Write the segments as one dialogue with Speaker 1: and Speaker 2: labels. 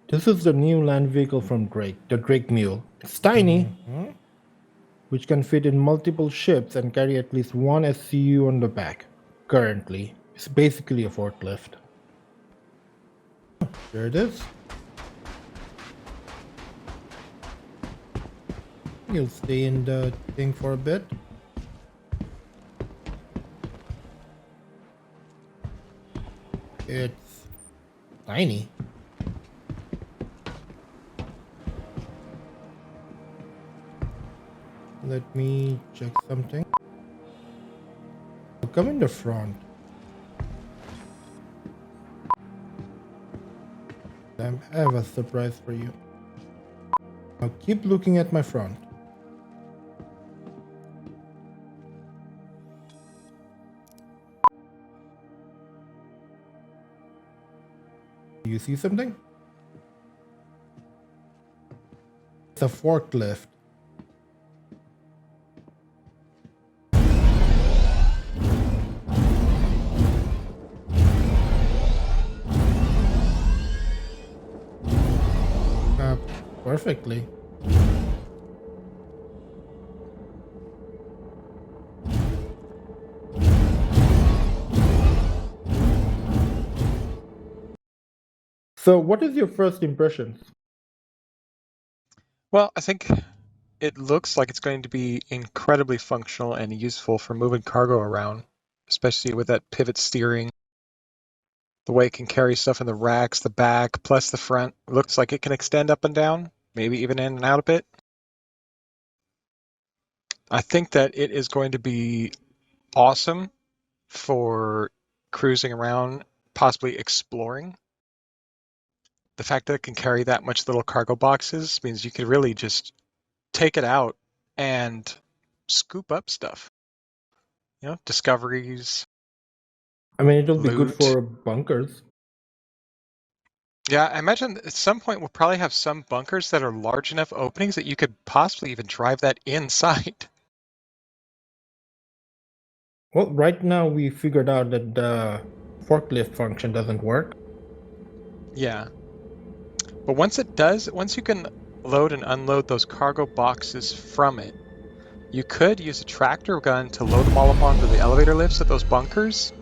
Speaker 1: This is the new land vehicle from Drake, the Drake Mule. It's tiny, which can fit in multiple ships and carry at least one SCU on the back. Currently, it's basically a forklift. There it is. You'll stay in the thing for a bit. It's tiny. Let me check something. Come in the front. I have a surprise for you. Now keep looking at my front. Do you see something? It's a forklift. Perfectly. So, what is your first impressions?
Speaker 2: Well, I think it looks like it's going to be incredibly functional and useful for moving cargo around, especially with that pivot steering. The way it can carry stuff in the racks, the back, plus the front. Looks like it can extend up and down, maybe even in and out a bit. I think that it is going to be awesome for cruising around, possibly exploring. The fact that it can carry that much little cargo boxes means you could really just take it out and scoop up stuff. You know, discoveries.
Speaker 1: I mean, it'll be good
Speaker 2: Loot.
Speaker 1: for bunkers.
Speaker 2: Yeah, I imagine at some point we'll probably have some bunkers that are large enough openings that you could possibly even drive that inside.
Speaker 1: Well, right now we figured out that the forklift function doesn't work.
Speaker 2: Yeah. But once it does, once you can load and unload those cargo boxes from it, you could use a tractor gun to load them all up onto the elevator lifts at those bunkers,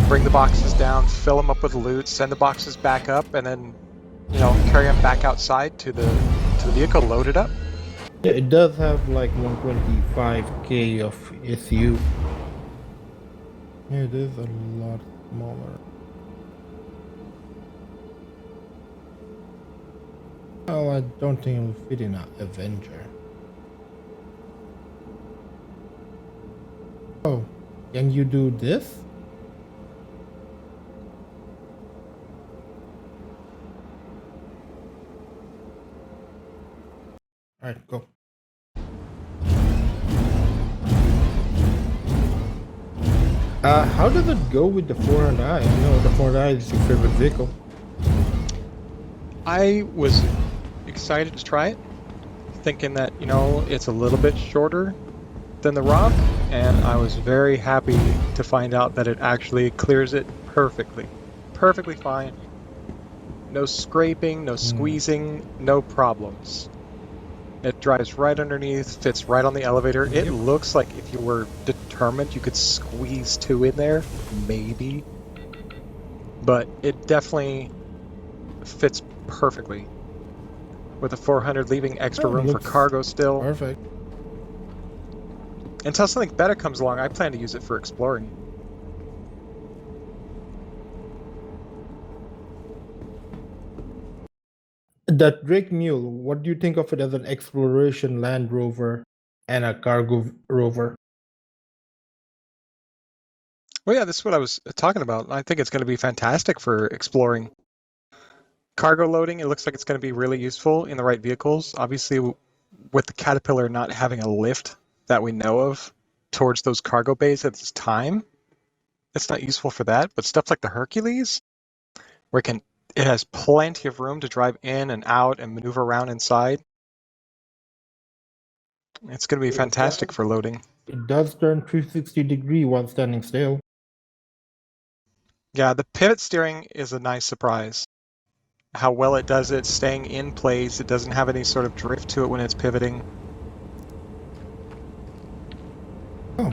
Speaker 2: bring the boxes down, fill them up with loot, send the boxes back up, and then, you know, carry them back outside to the vehicle loaded up.
Speaker 1: Yeah, it does have like 125k of SU. Yeah, it is a lot smaller. Well, I don't think it will fit in an Avenger. Oh, can you do this? Alright, go. How does it go with the 400i? I know the 400i is your favorite vehicle.
Speaker 2: I was excited to try it, thinking that, you know, it's a little bit shorter than the Rock, and I was very happy to find out that it actually clears it perfectly. Perfectly fine. No scraping, no squeezing, no problems. It drives right underneath, fits right on the elevator. It looks like if you were determined, you could squeeze two in there, maybe. But it definitely fits perfectly. With a 400 leaving extra room for cargo still.
Speaker 1: Perfect.
Speaker 2: Until something better comes along, I plan to use it for exploring.
Speaker 1: That Drake Mule, what do you think of it as an exploration Land Rover and a cargo rover?
Speaker 2: Well, yeah, this is what I was talking about. I think it's going to be fantastic for exploring. Cargo loading, it looks like it's going to be really useful in the right vehicles. Obviously, with the Caterpillar not having a lift that we know of towards those cargo bays at this time, it's not useful for that. But stuff like the Hercules, where it has plenty of room to drive in and out and maneuver around inside. It's going to be fantastic for loading.
Speaker 1: It does turn 360-degree while standing still.
Speaker 2: Yeah, the pivot steering is a nice surprise. how well it does it staying in place. It doesn't have any sort of drift to it when it's pivoting.
Speaker 1: Oh.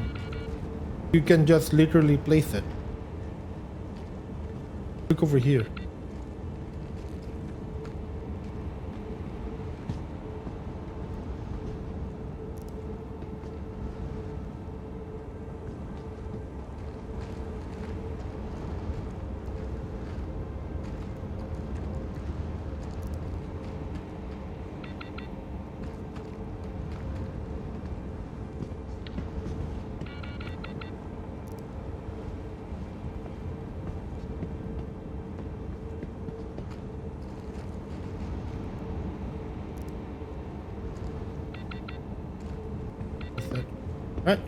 Speaker 1: You can just literally place it. Look over here. Right.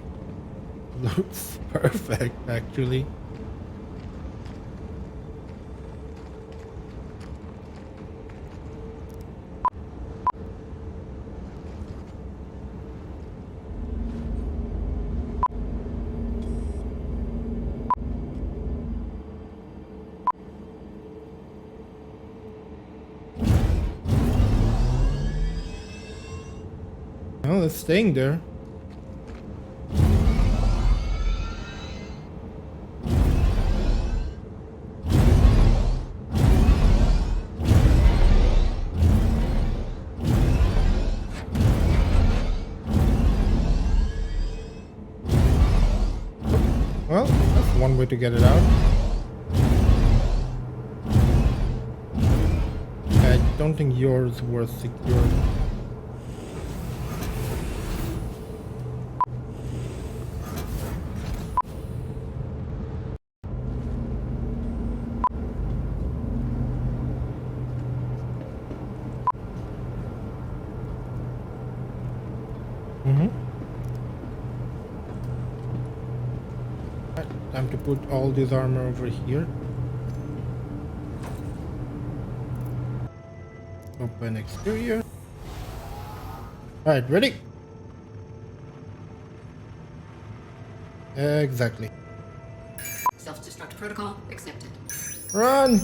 Speaker 1: Looks perfect, actually. Well, it's staying there. Well, that's one way to get it out. I don't think yours was secured. Right, time to put all this armor over here. Open exterior. Alright, ready? Exactly.
Speaker 3: Self-destruct protocol accepted.
Speaker 1: Run!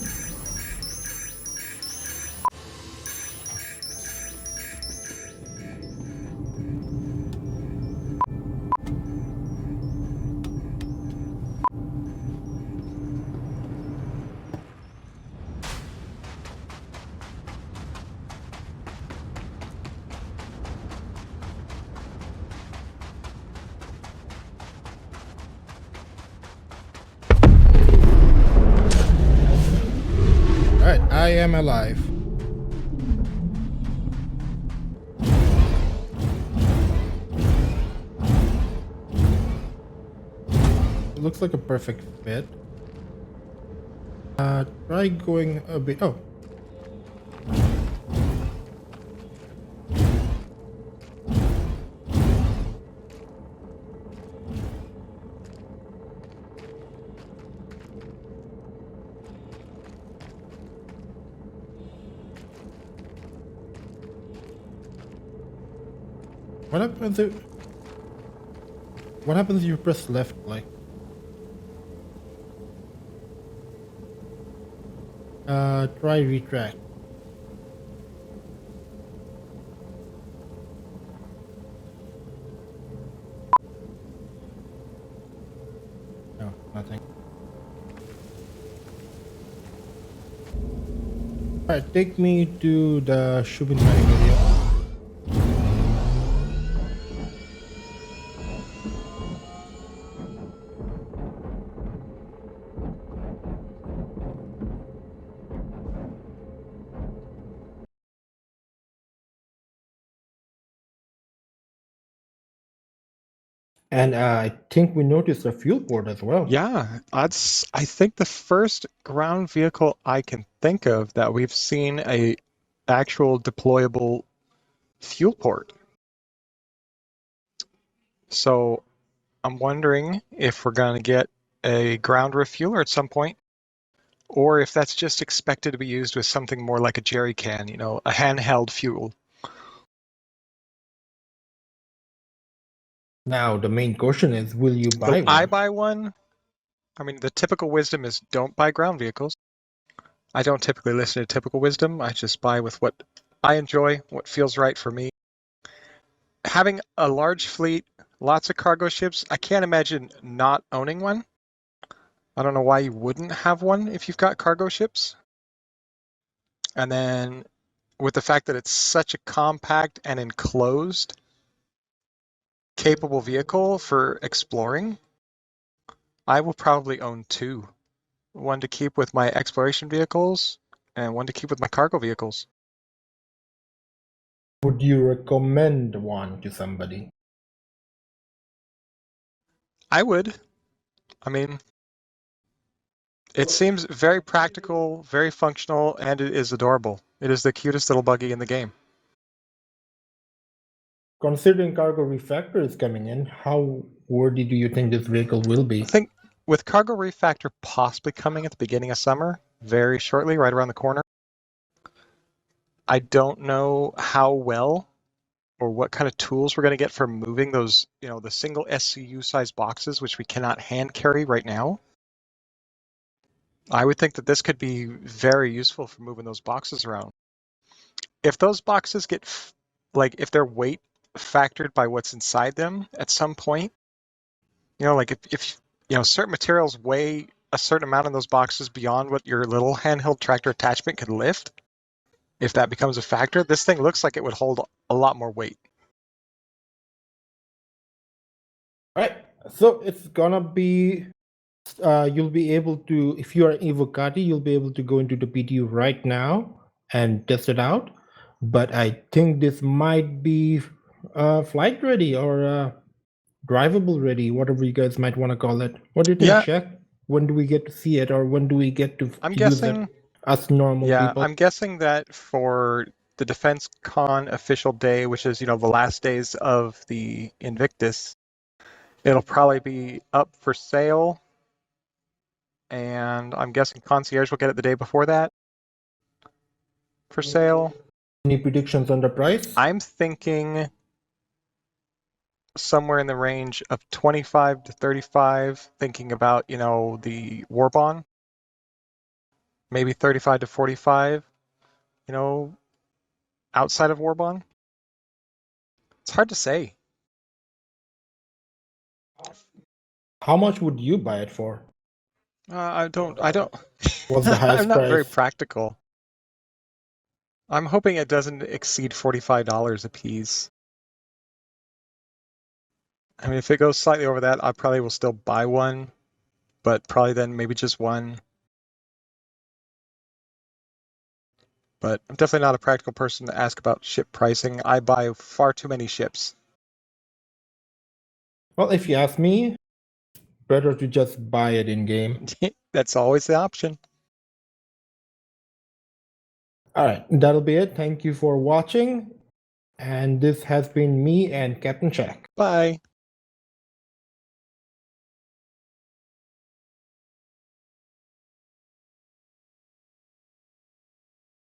Speaker 1: Alright, I am alive. It looks like a perfect fit. Try going a bit. Oh. What happens if you press left, like? Try retract. No, nothing. Alright, take me to the Shubin mining area. And I think we noticed a fuel port as well.
Speaker 2: Yeah, I think the first ground vehicle I can think of that we've seen a actual deployable fuel port. So I'm wondering if we're going to get a ground refueler at some point, or if that's just expected to be used with something more like a jerry can, a handheld fuel.
Speaker 1: Now the main question is, will you buy
Speaker 2: Will I
Speaker 1: one?
Speaker 2: buy one? I mean, the typical wisdom is don't buy ground vehicles. I don't typically listen to typical wisdom. I just buy with what I enjoy, what feels right for me. Having a large fleet, lots of cargo ships, I can't imagine not owning one. I don't know why you wouldn't have one if you've got cargo ships. And then with the fact that it's such a compact and enclosed, capable vehicle for exploring, I will probably own two. One to keep with my exploration vehicles and one to keep with my cargo vehicles.
Speaker 1: Would you recommend one to somebody?
Speaker 2: I would. I mean, it seems very practical, very functional, and it is adorable. It is the cutest little buggy in the game.
Speaker 1: Considering cargo refactor is coming in, how worthy do you think this vehicle will be?
Speaker 2: I think with Cargo Refactor possibly coming at the beginning of summer, very shortly, right around the corner, I don't know how well or what kind of tools we're going to get for moving those, the single SCU size boxes, which we cannot hand carry right now. I would think that this could be very useful for moving those boxes around. If those boxes get, if their weight factored by what's inside them at some point, like if certain materials weigh a certain amount in those boxes beyond what your little handheld tractor attachment can lift, if that becomes a factor, this thing looks like it would hold a lot more weight.
Speaker 1: All right, so it's gonna be, you'll be able to, if you are Evocati, you'll be able to go into the PTU right now and test it out. But I think this might be flight ready or drivable ready, whatever you guys might want to call it. What do you think,
Speaker 2: Yeah.
Speaker 1: Shaq? When do we get to see it, or when do we get to
Speaker 2: I'm
Speaker 1: use
Speaker 2: guessing,
Speaker 1: it? Us normal
Speaker 2: yeah,
Speaker 1: people.
Speaker 2: I'm guessing that for the Defense Con official day, which is, the last days of the Invictus, it'll probably be up for sale. And I'm guessing Concierge will get it the day before that for sale.
Speaker 1: Any predictions on the price?
Speaker 2: I'm thinking somewhere in the range of 25 to 35, thinking about, the War Bond. Maybe 35 to 45, outside of War Bond. It's hard to say.
Speaker 1: How much would you buy it for?
Speaker 2: I don't.
Speaker 1: What's the highest
Speaker 2: I'm not very
Speaker 1: price?
Speaker 2: practical. I'm hoping it doesn't exceed $45 a piece. I mean, if it goes slightly over that, I probably will still buy one, but probably then maybe just one. But I'm definitely not a practical person to ask about ship pricing. I buy far too many ships.
Speaker 1: Well, if you ask me, better to just buy it in game.
Speaker 2: That's always the option.
Speaker 1: All right, that'll be it. Thank you for watching. And this has been me and Captain Shaq.
Speaker 2: Bye.